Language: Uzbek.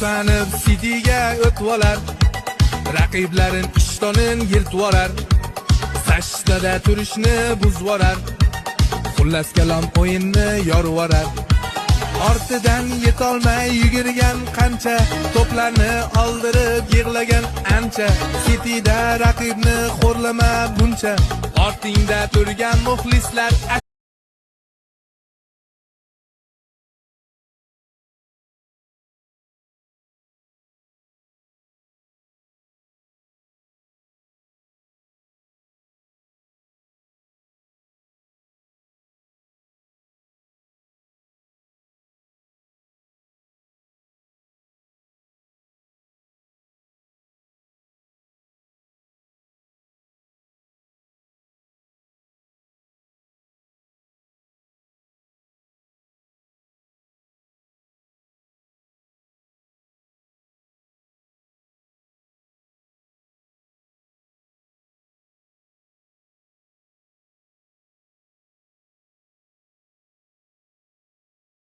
sanib Cityga o'tib olar, raqiblarin ishtonin yirtib olar, sashtada turishni buzib olar, xullas kalom o'yinni yorib olar. Ortidan yetolmay yugurgan qancha, to'plarni oldirib yig'lagan ancha. Cityda raqibni xo'rlama buncha, ortingda turgan muxlislar